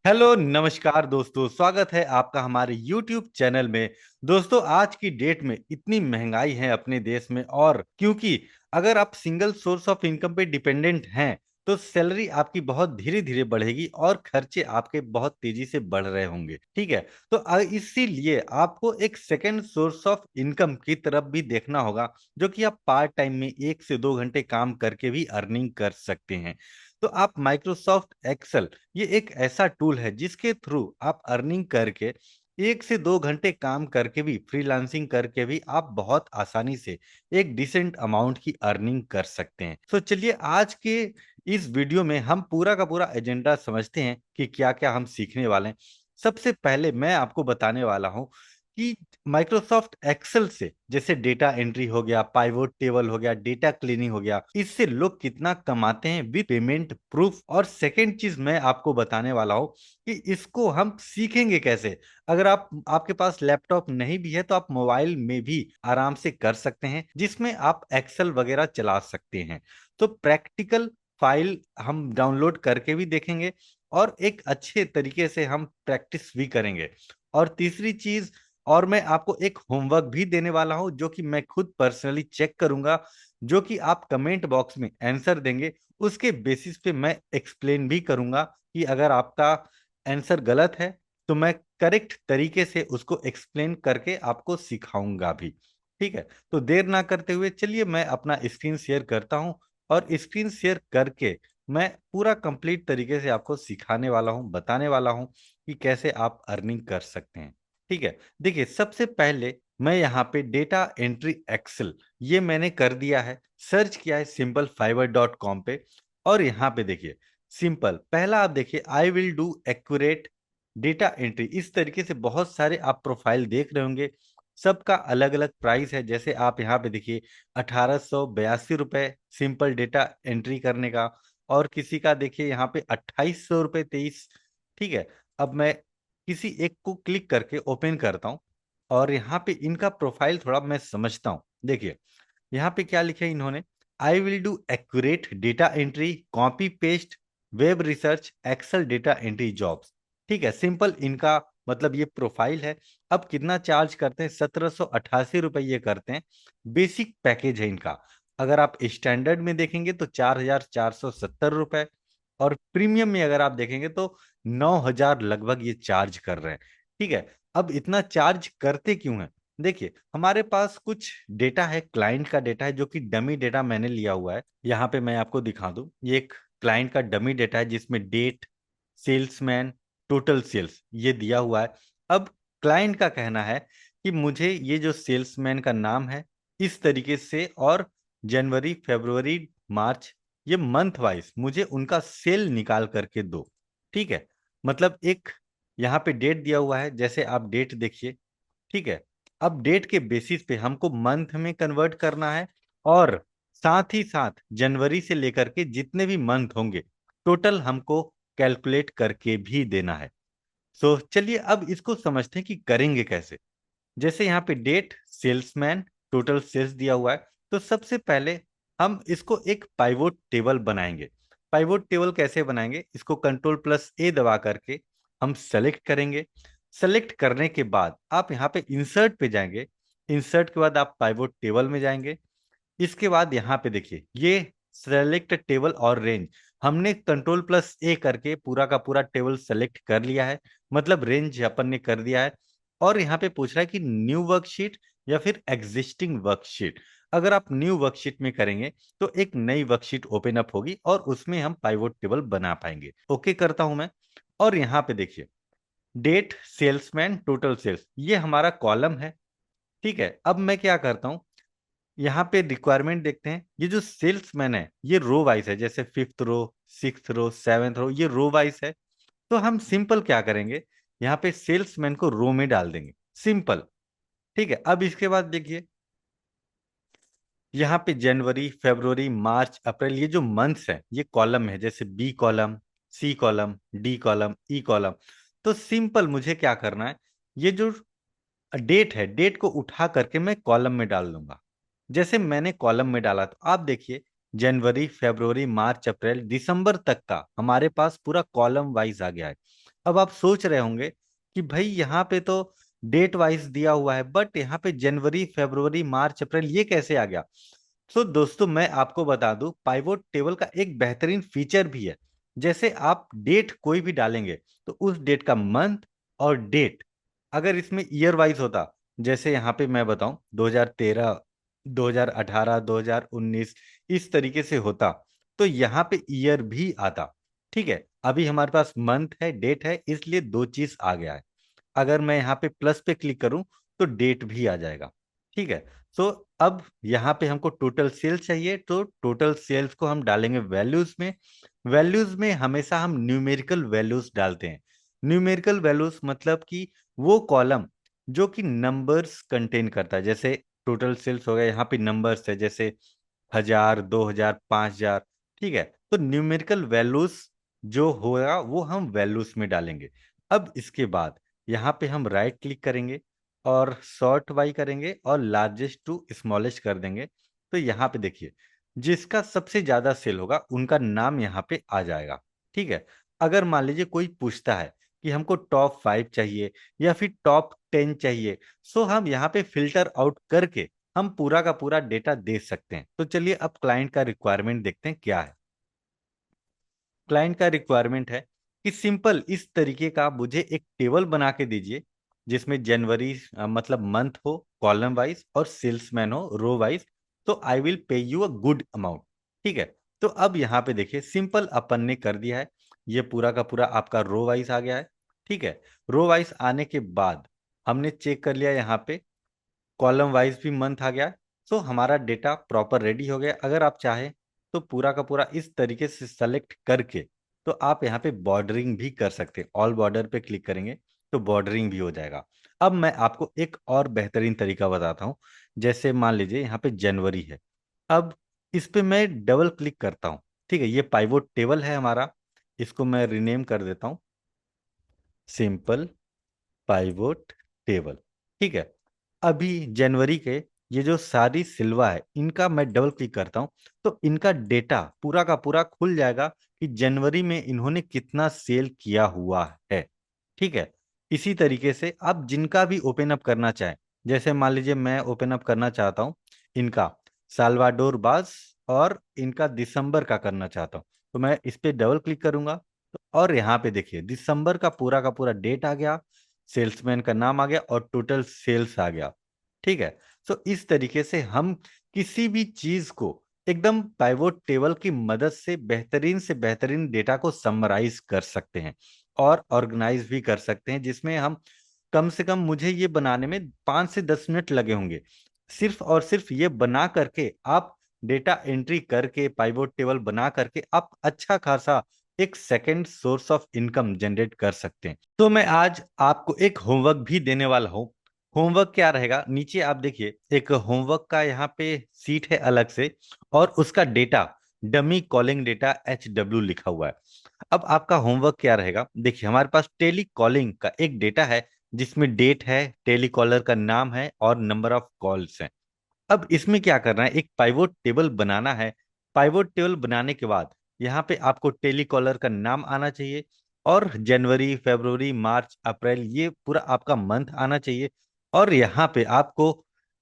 Hello नमस्कार दोस्तों, स्वागत है आपका हमारे YouTube चैनल में। दोस्तों, आज की डेट में इतनी महंगाई है अपने देश में, और क्योंकि अगर आप सिंगल सोर्स ऑफ इनकम पे डिपेंडेंट हैं तो सैलरी आपकी बहुत धीरे धीरे बढ़ेगी और खर्चे आपके बहुत तेजी से बढ़ रहे होंगे। ठीक है, तो इसीलिए आपको एक सेकेंड सोर्स ऑफ इनकम की तरफ भी देखना होगा, जो कि आप पार्ट टाइम में 1 से 2 घंटे काम करके भी अर्निंग कर सकते हैं। तो आप माइक्रोसॉफ्ट एक्सेल, ये एक ऐसा टूल है जिसके थ्रू आप अर्निंग करके 1 से 2 घंटे काम करके भी, फ्रीलांसिंग करके भी आप बहुत आसानी से एक डिसेंट अमाउंट की अर्निंग कर सकते हैं। तो चलिए आज के इस वीडियो में हम पूरा का पूरा एजेंडा समझते हैं कि क्या क्या हम सीखने वाले हैं। सबसे पहले मैं आपको बताने वाला हूं कि माइक्रोसॉफ्ट एक्सेल से जैसे डेटा एंट्री हो गया, पाइवोट टेबल हो गया, डेटा क्लीनिंग हो गया, इससे लोग कितना कमाते हैं विद पेमेंट प्रूफ। और सेकेंड चीज मैं आपको बताने वाला हूं कि इसको हम सीखेंगे कैसे। अगर आपके पास लैपटॉप नहीं भी है तो आप मोबाइल में भी आराम से कर सकते हैं, जिसमें आप एक्सेल वगैरह चला सकते हैं। तो प्रैक्टिकल फाइल हम डाउनलोड करके भी देखेंगे और एक अच्छे तरीके से हम प्रैक्टिस भी करेंगे। और तीसरी चीज, और मैं आपको एक होमवर्क भी देने वाला हूं जो कि मैं खुद पर्सनली चेक करूंगा, जो कि आप कमेंट बॉक्स में आंसर देंगे, उसके बेसिस पे मैं एक्सप्लेन भी करूंगा कि अगर आपका आंसर गलत है तो मैं करेक्ट तरीके से उसको एक्सप्लेन करके आपको सिखाऊंगा भी। ठीक है, तो देर ना करते हुए चलिए मैं अपना स्क्रीन शेयर करता हूं, और स्क्रीन शेयर करके मैं पूरा कंप्लीट तरीके से आपको सिखाने वाला हूं, बताने वाला हूं कि कैसे आप अर्निंग कर सकते हैं। ठीक है, देखिए सबसे पहले मैं यहाँ पे डेटा एंट्री एक्सेल ये मैंने कर दिया है, सर्च किया है simple500.com पे। और यहाँ पे देखिए सिंपल पहला आप देखिए, आई will do accurate data entry. इस तरीके से बहुत सारे आप प्रोफाइल देख रहे होंगे, सबका अलग अलग प्राइस है। जैसे आप यहाँ पे देखिए 1882 रुपये सिंपल डेटा एंट्री करने का, और किसी का देखिए यहाँ पे 2800 रुपये 23। ठीक है, अब मैं किसी एक को क्लिक करके ओपन करता हूं और यहाँ पे इनका प्रोफाइल थोड़ा मैं समझता हूं। देखिए यहाँ पे क्या लिखे इन्होंने, I will do accurate data entry, copy paste, web research, Excel data entry jobs. ठीक है, सिंपल इनका मतलब ये प्रोफाइल है। अब कितना चार्ज करते हैं, 1788 रुपये ये करते हैं। बेसिक पैकेज है इनका। अगर आप स्टैंडर्ड में देखेंगे तो 4470 रुपये, और प्रीमियम में अगर आप देखेंगे तो 9000 लगभग ये चार्ज कर रहे हैं। ठीक है, अब इतना चार्ज करते क्यों है, देखिए हमारे पास कुछ डेटा है, क्लाइंट का डेटा है, जो कि डमी डेटा मैंने लिया हुआ है। यहाँ पे मैं आपको दिखा दूं, ये एक क्लाइंट का डमी डेटा है जिसमें डेट, सेल्समैन, टोटल सेल्स ये दिया हुआ है। अब क्लाइंट का कहना है कि मुझे ये जो सेल्समैन का नाम है इस तरीके से, और जनवरी फरवरी मार्च ये मंथ वाइज मुझे उनका सेल निकाल करके दो। ठीक है, मतलब एक यहाँ पे डेट दिया हुआ है, जैसे आप डेट देखिए। ठीक है, अब डेट के बेसिस पे हमको मंथ में कन्वर्ट करना है, और साथ ही साथ जनवरी से लेकर के जितने भी मंथ होंगे टोटल हमको कैलकुलेट करके भी देना है। सो चलिए अब इसको समझते हैं कि करेंगे कैसे। जैसे यहाँ पे डेट, सेल्समैन, टोटल सेल्स दिया हुआ है, तो सबसे पहले हम इसको एक पाइवोट टेबल बनाएंगे। पाइवोट टेबल कैसे बनाएंगे, इसको कंट्रोल+A दबा करके हम सेलेक्ट करेंगे। सेलेक्ट करने के बाद आप यहाँ पे इंसर्ट पे जाएंगे। इंसर्ट के बाद आप पाइवोट टेबल में जाएंगे। इसके बाद यहाँ पे देखिए ये सेलेक्ट टेबल और रेंज, हमने कंट्रोल+A करके पूरा का पूरा टेबल सेलेक्ट कर लिया है, मतलब रेंज अपन ने कर दिया है। और यहाँ पे पूछ रहा है कि न्यू वर्कशीट या फिर एग्जिस्टिंग वर्कशीट। अगर आप न्यू वर्कशीट में करेंगे तो एक नई वर्कशीट ओपन अप होगी और उसमें हम पाइवोट टेबल बना पाएंगे। ओके करता हूं मैं। और यहाँ पे देखिए डेट, सेल्समैन, टोटल सेल्स ये हमारा कॉलम है। ठीक है, अब मैं क्या करता हूँ, यहाँ पे रिक्वायरमेंट देखते हैं। ये जो सेल्समैन है ये रो वाइज है, जैसे 5th रो, 6th रो, 7th रो, ये रो वाइज है। तो हम सिंपल क्या करेंगे, यहाँ पे सेल्समैन को रो में डाल देंगे, सिंपल। ठीक है, अब इसके बाद देखिए यहाँ पे जनवरी फरवरी मार्च अप्रैल ये जो मंथ्स है ये कॉलम है, जैसे B column, C column, D column, E column. तो सिंपल मुझे क्या करना है, ये जो डेट है डेट को उठा करके मैं कॉलम में डाल दूंगा। जैसे मैंने कॉलम में डाला तो आप देखिए जनवरी फरवरी मार्च अप्रैल दिसंबर तक का हमारे पास पूरा कॉलम वाइज आ गया है। अब आप सोच रहे होंगे कि भाई यहाँ पे तो डेट वाइज दिया हुआ है, बट यहाँ पे जनवरी, फरवरी, मार्च, अप्रैल ये कैसे आ गया? तो दोस्तों मैं आपको बता दूं, पाइवोट टेबल का एक बेहतरीन फीचर भी है। जैसे आप डेट कोई भी डालेंगे तो उस डेट का मंथ और डेट अगर इसमें ईयर वाइज होता, जैसे यहाँ पे मैं बताऊं 2013, 2018, 2019 इस तरीके से होता, तो यहाँ पे ईयर भी आता। ठीक है, अभी हमारे पास मंथ है, डेट है, इसलिए दो चीज आ गया है। अगर मैं यहाँ पे प्लस पे क्लिक करूं तो डेट भी आ जाएगा। ठीक है, तो अब यहाँ पे हमको टोटल सेल्स चाहिए, तो टोटल सेल्स को हम डालेंगे वैल्यूज में। वैल्यूज में हमेशा हम न्यूमेरिकल वैल्यूज डालते हैं। न्यूमेरिकल वैल्यूज मतलब कि वो कॉलम जो कि नंबर्स कंटेन करता है। जैसे टोटल सेल्स हो गया, यहाँ पे नंबर्स है, जैसे 1000, 2000, 5000। ठीक है, तो न्यूमेरिकल वैल्यूज जो होगा वो हम वैल्यूज में डालेंगे। अब इसके बाद यहाँ पे हम राइट क्लिक करेंगे और सॉर्ट बाई करेंगे और लार्जेस्ट टू स्मॉलेस्ट कर देंगे। तो यहाँ पे देखिए, जिसका सबसे ज्यादा सेल होगा उनका नाम यहाँ पे आ जाएगा। ठीक है, अगर मान लीजिए कोई पूछता है कि हमको टॉप 5 चाहिए या फिर टॉप 10 चाहिए, सो हम यहाँ पे फिल्टर आउट करके हम पूरा का पूरा डेटा दे सकते हैं। तो चलिए अब क्लाइंट का रिक्वायरमेंट देखते हैं क्या है। क्लाइंट का रिक्वायरमेंट है कि सिंपल इस तरीके का मुझे एक टेबल बना के दीजिए, जिसमें जनवरी मतलब मंथ हो कॉलम वाइज और सेल्समैन हो रो वाइज, तो I will pay you a good amount. ठीक है, तो अब यहाँ पे देखिए सिंपल अपन ने कर दिया है, ये पूरा का पूरा आपका रो वाइज आ गया है। ठीक है, रो वाइज आने के बाद हमने चेक कर लिया, यहाँ पे कॉलम वाइज भी मंथ आ गया। सो हमारा डेटा प्रॉपर रेडी हो गया। अगर आप चाहें तो पूरा का पूरा इस तरीके से सेलेक्ट करके तो आप यहाँ पे बॉर्डरिंग भी कर सकते हैं। ऑल बॉर्डर पे क्लिक करेंगे तो बॉर्डरिंग भी हो जाएगा। अब मैं आपको एक और बेहतरीन तरीका बताता हूँ। जैसे मान लीजिए यहाँ पे जनवरी है, अब इस पे मैं डबल क्लिक करता हूँ। ठीक है, ये पाइवोट टेबल है हमारा, इसको मैं रिनेम कर देता हूँ, सिंपल पाइवोट टेबल। ठीक है, अभी जनवरी के ये जो सारी सिल्वा है इनका मैं डबल क्लिक करता हूं तो इनका डेटा पूरा का पूरा खुल जाएगा कि जनवरी में इन्होंने कितना सेल किया हुआ है। ठीक है, इसी तरीके से आप जिनका भी ओपन अप करना चाहें, जैसे मान लीजिए मैं ओपन अप करना चाहता हूं इनका साल्वाडोर बास और इनका दिसंबर का करना चाहता हूं, तो मैं इस पे डबल क्लिक करूंगा तो और यहाँ पे देखिए दिसंबर का पूरा डेट आ गया, सेल्समैन का नाम आ गया और टोटल सेल्स आ गया। ठीक है, तो इस तरीके से किसी भी चीज को एकदम पाइवोट टेबल की मदद से बेहतरीन डेटा को समराइज कर सकते हैं और ऑर्गेनाइज भी कर सकते हैं, जिसमें हम कम से कम मुझे ये बनाने में 5 से 10 मिनट लगे होंगे। सिर्फ और सिर्फ ये बना करके आप डेटा एंट्री करके पाइवोट टेबल बना करके आप अच्छा खासा एक second source of income generate कर सकते हैं। तो मैं आज आपको एक होमवर्क भी देने वाला हूँ। होमवर्क क्या रहेगा, नीचे आप देखिए एक होमवर्क का यहाँ पे सीट है अलग से, और उसका data dummy calling data HW लिखा हुआ है। अब आपका होमवर्क क्या रहेगा, देखिए हमारे पास टेली कॉलिंग का एक डेटा है जिसमें डेट है, टेलीकॉलर का नाम है और नंबर ऑफ कॉल्स है। अब इसमें क्या करना है, एक पाइवोट टेबल बनाना है। पाइवोट टेबल बनाने के बाद यहाँ पे आपको टेलीकॉलर का नाम आना चाहिए और जनवरी, फरवरी, मार्च, अप्रैल ये पूरा आपका मंथ आना चाहिए। और यहाँ पे आपको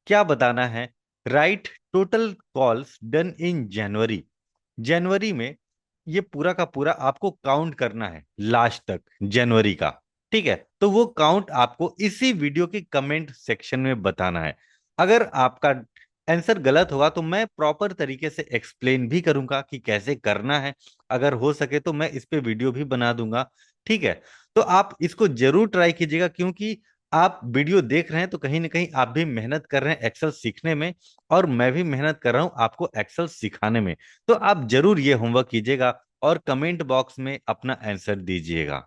क्या बताना है, right total calls done in January. जनवरी में ये पूरा का पूरा आपको काउंट करना है लास्ट तक जनवरी का। ठीक है, तो वो काउंट आपको इसी वीडियो के कमेंट सेक्शन में बताना है। अगर आपका आंसर गलत होगा तो मैं प्रॉपर तरीके से एक्सप्लेन भी करूंगा कि कैसे करना है। अगर हो सके तो मैं इस पे वीडियो भी बना दूंगा। ठीक है, तो आप इसको जरूर ट्राई कीजिएगा, क्योंकि आप वीडियो देख रहे हैं तो कहीं ना कहीं आप भी मेहनत कर रहे हैं एक्सेल सीखने में, और मैं भी मेहनत कर रहा हूं आपको एक्सेल सिखाने में। तो आप जरूर ये होमवर्क कीजिएगा और कमेंट बॉक्स में अपना आंसर दीजिएगा।